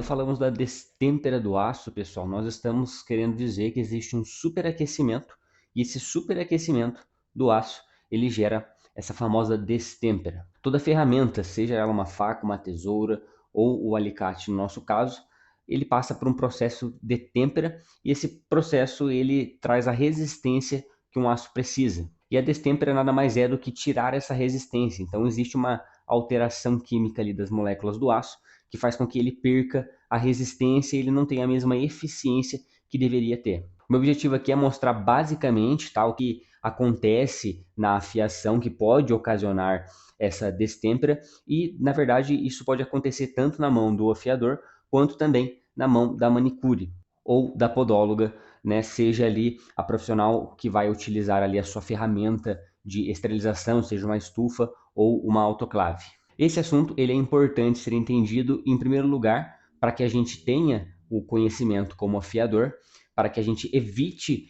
falamos da destempera do aço, pessoal, nós estamos querendo dizer que existe um superaquecimento e esse superaquecimento do aço, ele gera essa famosa destempera. Toda ferramenta, seja ela uma faca, uma tesoura ou o alicate no nosso caso, ele passa por um processo de têmpera e esse processo ele traz a resistência que um aço precisa. E a destempera nada mais é do que tirar essa resistência. Então existe uma alteração química ali das moléculas do aço que faz com que ele perca a resistência e ele não tenha a mesma eficiência que deveria ter. O meu objetivo aqui é mostrar basicamente o que acontece na afiação que pode ocasionar essa destempera e, na verdade, isso pode acontecer tanto na mão do afiador quanto também na mão da manicure ou da podóloga, né? Seja ali a profissional que vai utilizar ali a sua ferramenta de esterilização, seja uma estufa ou uma autoclave. Esse assunto ele é importante ser entendido, em primeiro lugar, para que a gente tenha o conhecimento como afiador, para que a gente evite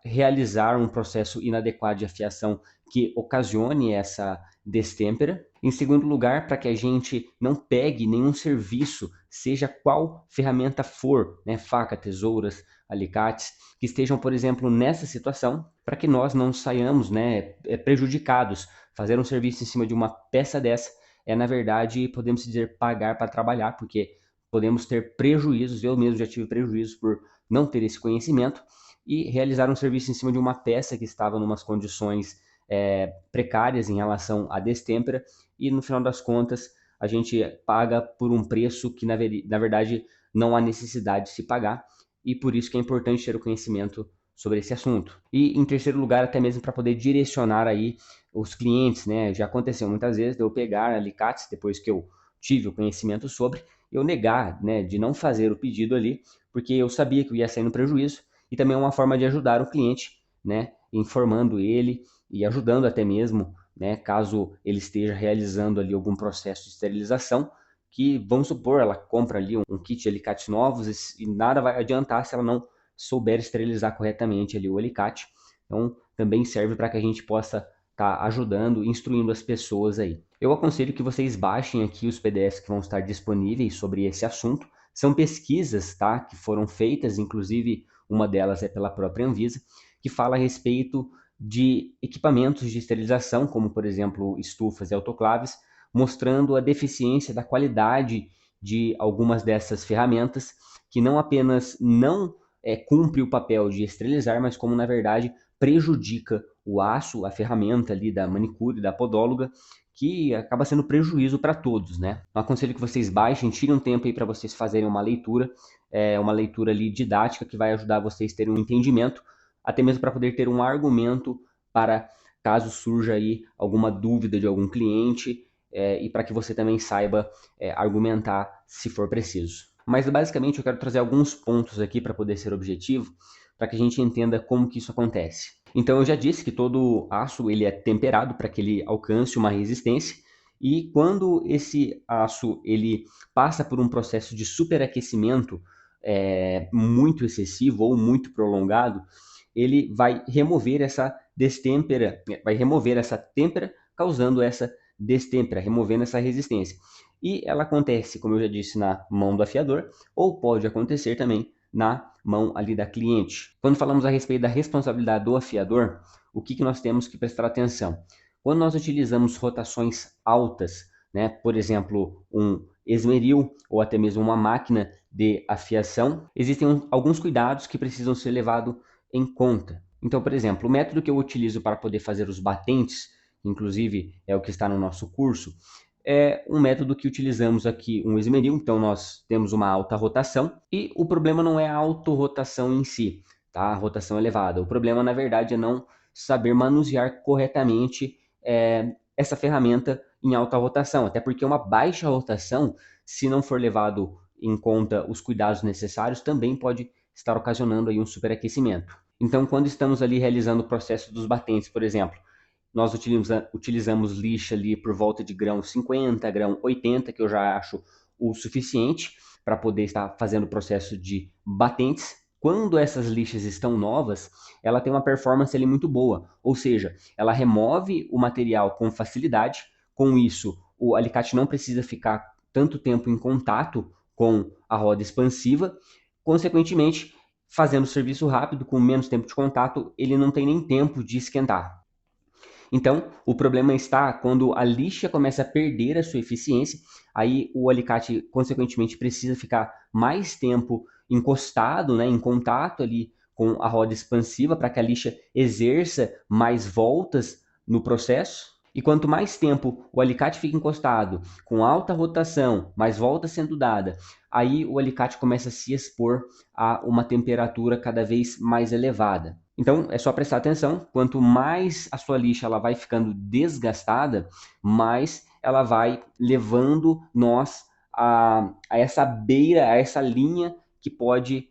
realizar um processo inadequado de afiação que ocasione essa destempera. Em segundo lugar, para que a gente não pegue nenhum serviço, seja qual ferramenta for, né, faca, tesouras, alicates, que estejam, por exemplo, nessa situação, para que nós não saiamos, né, prejudicados. Fazer um serviço em cima de uma peça dessa é, na verdade, podemos dizer, pagar para trabalhar, porque podemos ter prejuízos, eu mesmo já tive prejuízos por não ter esse conhecimento, e realizar um serviço em cima de uma peça que estava em umas condições precárias em relação à destempera, e no final das contas a gente paga por um preço que na verdade não há necessidade de se pagar, e por isso que é importante ter o conhecimento sobre esse assunto. E em terceiro lugar, até mesmo para poder direcionar aí os clientes, né? Já aconteceu muitas vezes de eu pegar alicates depois que eu tive o conhecimento sobre, eu negar, né, de não fazer o pedido ali, porque eu sabia que eu ia sair no prejuízo, e também é uma forma de ajudar o cliente, né, informando ele e ajudando até mesmo, né, caso ele esteja realizando ali algum processo de esterilização, que vamos supor, ela compra ali um kit de alicates novos e nada vai adiantar se ela não souber esterilizar corretamente ali o alicate. Então, também serve para que a gente possa estar ajudando, instruindo as pessoas aí. Eu aconselho que vocês baixem aqui os PDFs que vão estar disponíveis sobre esse assunto. São pesquisas, tá, que foram feitas, inclusive uma delas é pela própria Anvisa, que fala a respeito de equipamentos de esterilização, como por exemplo estufas e autoclaves, mostrando a deficiência da qualidade de algumas dessas ferramentas, que não apenas não cumpre o papel de esterilizar, mas como na verdade prejudica o aço, a ferramenta ali da manicure, da podóloga, que acaba sendo prejuízo para todos, né? Eu aconselho que vocês baixem, tirem um tempo aí para vocês fazerem uma leitura ali didática que vai ajudar vocês a terem um entendimento, até mesmo para poder ter um argumento para caso surja aí alguma dúvida de algum cliente, e para que você também saiba argumentar se for preciso. Mas basicamente eu quero trazer alguns pontos aqui para poder ser objetivo, para que a gente entenda como que isso acontece. Então eu já disse que todo aço ele é temperado para que ele alcance uma resistência, e quando esse aço ele passa por um processo de superaquecimento muito excessivo ou muito prolongado, ele vai remover essa destempera, vai remover essa têmpera, causando essa destempera, removendo essa resistência. E ela acontece, como eu já disse, na mão do afiador, ou pode acontecer também na mão ali da cliente. Quando falamos a respeito da responsabilidade do afiador, o que nós temos que prestar atenção? Quando nós utilizamos rotações altas, né, por exemplo, um esmeril ou até mesmo uma máquina de afiação, existem alguns cuidados que precisam ser levados em conta. Então, por exemplo, o método que eu utilizo para poder fazer os batentes, inclusive é o que está no nosso curso, é um método que utilizamos aqui um esmeril, então nós temos uma alta rotação, e o problema não é a autorrotação em si, tá? A rotação elevada. O problema, na verdade, é não saber manusear corretamente essa ferramenta em alta rotação, até porque uma baixa rotação, se não for levado em conta os cuidados necessários, também pode estar ocasionando aí um superaquecimento. Então, quando estamos ali realizando o processo dos batentes, por exemplo, nós utilizamos lixa ali por volta de grão 50, grão 80, que eu já acho o suficiente para poder estar fazendo o processo de batentes. Quando essas lixas estão novas, ela tem uma performance ali muito boa, ou seja, ela remove o material com facilidade. Com isso, o alicate não precisa ficar tanto tempo em contato com a roda expansiva, consequentemente, fazendo o serviço rápido, com menos tempo de contato, ele não tem nem tempo de esquentar. Então, o problema está quando a lixa começa a perder a sua eficiência, aí o alicate, consequentemente, precisa ficar mais tempo encostado, né, em contato ali com a roda expansiva para que a lixa exerça mais voltas no processo. E quanto mais tempo o alicate fica encostado, com alta rotação, mais voltas sendo dada, aí o alicate começa a se expor a uma temperatura cada vez mais elevada. Então, é só prestar atenção, quanto mais a sua lixa ela vai ficando desgastada, mais ela vai levando nós a essa beira, a essa linha que pode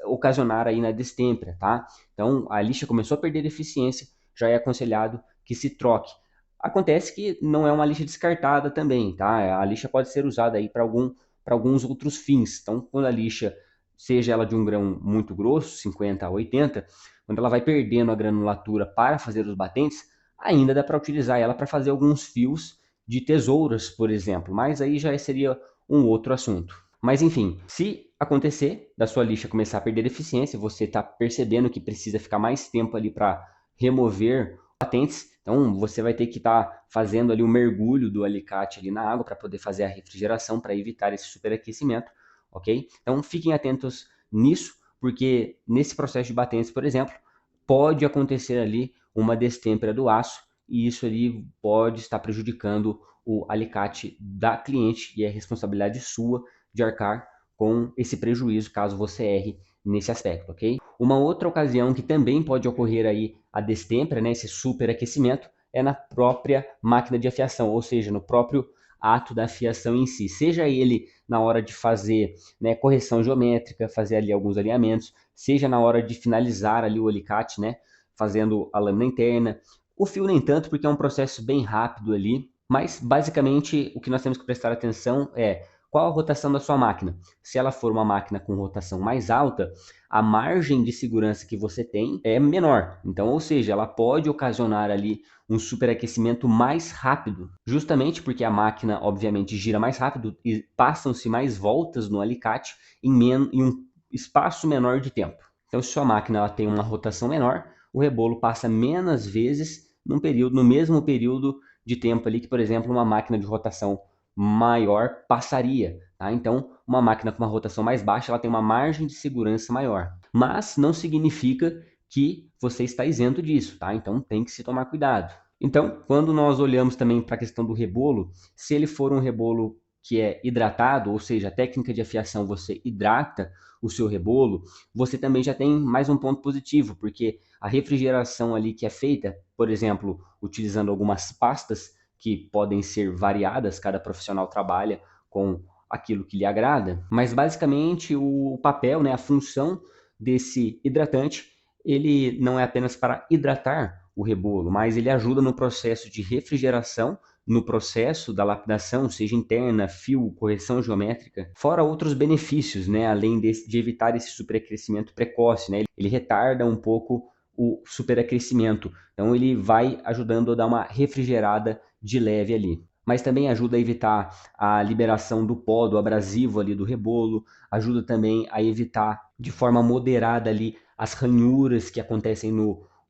ocasionar aí na destempera, tá? Então, a lixa começou a perder eficiência, já é aconselhado que se troque. Acontece que não é uma lixa descartada também, tá? A lixa pode ser usada aí para alguns outros fins. Então, quando a lixa, seja ela de um grão muito grosso, 50 a 80, quando ela vai perdendo a granulatura para fazer os batentes, ainda dá para utilizar ela para fazer alguns fios de tesouras, por exemplo, mas aí já seria um outro assunto. Mas enfim, se acontecer da sua lixa começar a perder eficiência, você está percebendo que precisa ficar mais tempo ali para remover batentes, então você vai ter que estar fazendo ali o mergulho do alicate ali na água para poder fazer a refrigeração, para evitar esse superaquecimento, ok? Então fiquem atentos nisso, porque nesse processo de batentes, por exemplo, pode acontecer ali uma destempera do aço e isso ali pode estar prejudicando o alicate da cliente e é responsabilidade sua de arcar com esse prejuízo caso você erre nesse aspecto, ok? Uma outra ocasião que também pode ocorrer aí a destempera, né, esse superaquecimento, é na própria máquina de afiação, ou seja, no próprio ato da afiação em si, seja ele na hora de fazer, né, correção geométrica, fazer ali alguns alinhamentos, seja na hora de finalizar ali o alicate, né, fazendo a lâmina interna. O fio nem tanto, porque é um processo bem rápido ali, mas basicamente o que nós temos que prestar atenção é qual a rotação da sua máquina. Se ela for uma máquina com rotação mais alta, a margem de segurança que você tem é menor. Então, ou seja, ela pode ocasionar ali um superaquecimento mais rápido, justamente porque a máquina, obviamente, gira mais rápido e passam-se mais voltas no alicate em um espaço menor de tempo. Então, se sua máquina ela tem uma rotação menor, o rebolo passa menos vezes no mesmo período de tempo ali que, por exemplo, uma máquina de rotação maior passaria. Tá? Então, uma máquina com uma rotação mais baixa, ela tem uma margem de segurança maior. Mas não significa que você está isento disso, tá? Então tem que se tomar cuidado. Então, quando nós olhamos também para a questão do rebolo, se ele for um rebolo que é hidratado, ou seja, a técnica de afiação você hidrata o seu rebolo, você também já tem mais um ponto positivo, porque a refrigeração ali que é feita, por exemplo, utilizando algumas pastas que podem ser variadas, cada profissional trabalha com aquilo que lhe agrada, mas basicamente o papel, né, a função desse hidratante, ele não é apenas para hidratar o rebolo, mas ele ajuda no processo de refrigeração, no processo da lapidação, seja interna, fio, correção geométrica, fora outros benefícios, né, além de evitar esse superaquecimento precoce, né, ele retarda um pouco o superaquecimento, então ele vai ajudando a dar uma refrigerada de leve ali. Mas também ajuda a evitar a liberação do pó, do abrasivo ali do rebolo, ajuda também a evitar de forma moderada ali as ranhuras que acontecem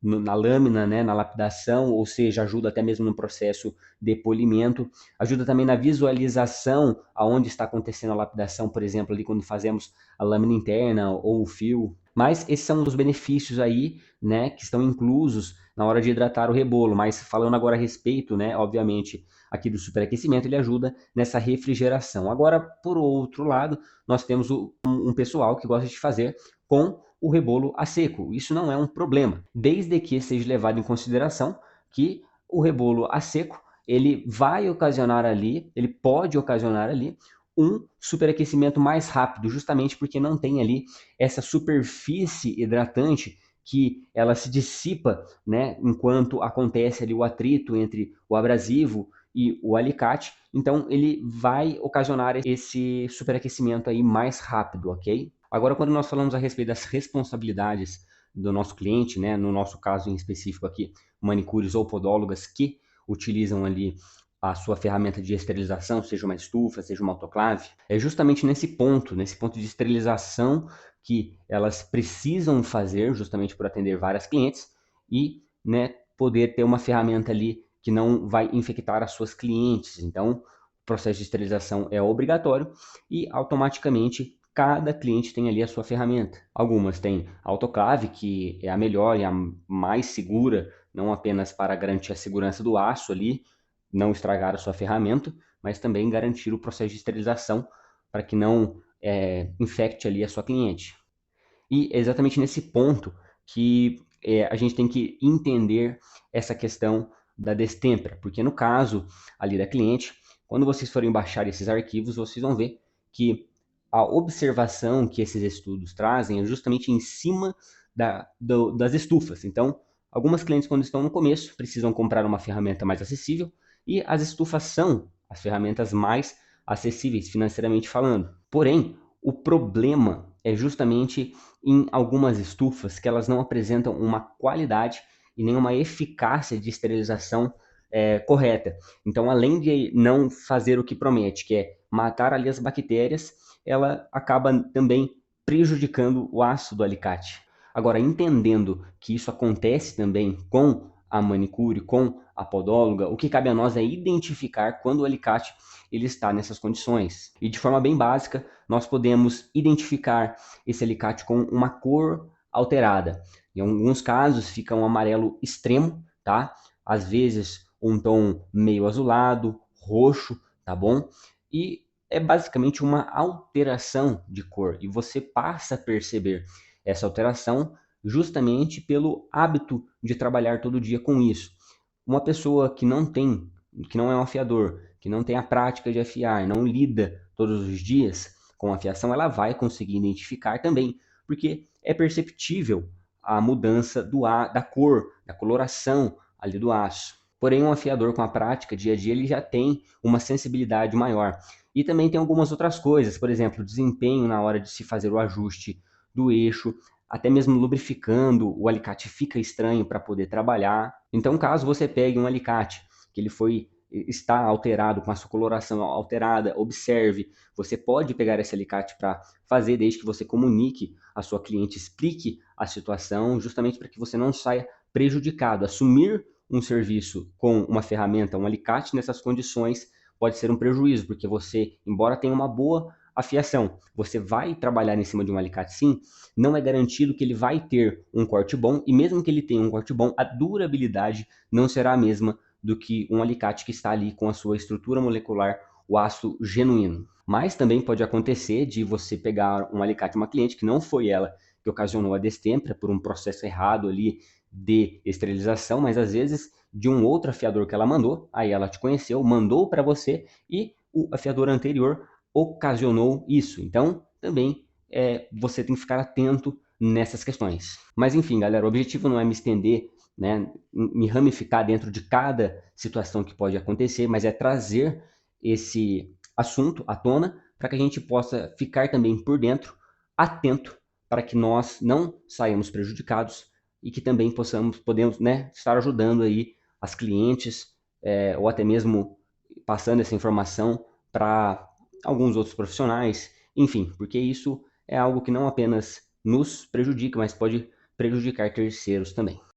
na lâmina, né, na lapidação, ou seja, ajuda até mesmo no processo de polimento, ajuda também na visualização aonde está acontecendo a lapidação, por exemplo, ali quando fazemos a lâmina interna ou o fio. Mas esses são os benefícios aí, né, que estão inclusos na hora de hidratar o rebolo. Mas falando agora a respeito, né, obviamente, aqui do superaquecimento, ele ajuda nessa refrigeração. Agora, por outro lado, nós temos um pessoal que gosta de fazer com o rebolo a seco. Isso não é um problema, desde que seja levado em consideração que o rebolo a seco, ele vai ocasionar ali, ele pode ocasionar ali um superaquecimento mais rápido, justamente porque não tem ali essa superfície hidratante que ela se dissipa, né, enquanto acontece ali o atrito entre o abrasivo e o alicate, então ele vai ocasionar esse superaquecimento aí mais rápido, ok? Agora, quando nós falamos a respeito das responsabilidades do nosso cliente, né, no nosso caso em específico aqui, manicures ou podólogas que utilizam ali a sua ferramenta de esterilização, seja uma estufa, seja uma autoclave, é justamente nesse ponto de esterilização que elas precisam fazer, justamente por atender várias clientes e, né, poder ter uma ferramenta ali que não vai infectar as suas clientes. Então, o processo de esterilização é obrigatório e automaticamente cada cliente tem ali a sua ferramenta. Algumas têm a autoclave, que é a melhor e a mais segura, não apenas para garantir a segurança do aço ali, não estragar a sua ferramenta, mas também garantir o processo de esterilização para que não infecte ali a sua cliente. E é exatamente nesse ponto que a gente tem que entender essa questão da destempera, porque no caso ali da cliente, quando vocês forem baixar esses arquivos, vocês vão ver que a observação que esses estudos trazem é justamente em cima das estufas. Então, algumas clientes, quando estão no começo, precisam comprar uma ferramenta mais acessível, e as estufas são as ferramentas mais acessíveis financeiramente falando. Porém, o problema é justamente em algumas estufas que elas não apresentam uma qualidade e nem uma eficácia de esterilização correta. Então, além de não fazer o que promete, que é matar ali as bactérias, ela acaba também prejudicando o aço do alicate. Agora, entendendo que isso acontece também com a manicure, com a podóloga, o que cabe a nós é identificar quando o alicate ele está nessas condições. E de forma bem básica, nós podemos identificar esse alicate com uma cor alterada. Em alguns casos fica um amarelo extremo, tá? Às vezes um tom meio azulado, roxo, tá bom? E é basicamente uma alteração de cor e você passa a perceber essa alteração justamente pelo hábito de trabalhar todo dia com isso. Uma pessoa que não é um afiador, que não tem a prática de afiar, não lida todos os dias com a afiação, ela vai conseguir identificar também, porque é perceptível a mudança da cor, da coloração ali do aço. Porém, um afiador com a prática dia a dia, ele já tem uma sensibilidade maior. E também tem algumas outras coisas, por exemplo, o desempenho na hora de se fazer o ajuste do eixo, até mesmo lubrificando, o alicate fica estranho para poder trabalhar. Então, caso você pegue um alicate que está alterado, com a sua coloração alterada, observe, você pode pegar esse alicate para fazer, desde que você comunique a sua cliente, explique a situação, justamente para que você não saia prejudicado. Assumir um serviço com uma ferramenta, um alicate nessas condições pode ser um prejuízo, porque você, embora tenha uma boa afiação, você vai trabalhar em cima de um alicate sim, não é garantido que ele vai ter um corte bom, e mesmo que ele tenha um corte bom, a durabilidade não será a mesma do que um alicate que está ali com a sua estrutura molecular, o aço genuíno. Mas também pode acontecer de você pegar um alicate de uma cliente que não foi ela que ocasionou a destempera por um processo errado ali de esterilização, mas às vezes de um outro afiador que ela mandou, aí ela te conheceu, mandou para você e o afiador anterior ocasionou isso. Então, também você tem que ficar atento nessas questões. Mas enfim, galera, o objetivo não é me estender, né, me ramificar dentro de cada situação que pode acontecer, mas é trazer esse assunto à tona para que a gente possa ficar também por dentro, atento, para que nós não saímos prejudicados e que também podemos, né, estar ajudando aí as clientes ou até mesmo passando essa informação para alguns outros profissionais, enfim, porque isso é algo que não apenas nos prejudica, mas pode prejudicar terceiros também.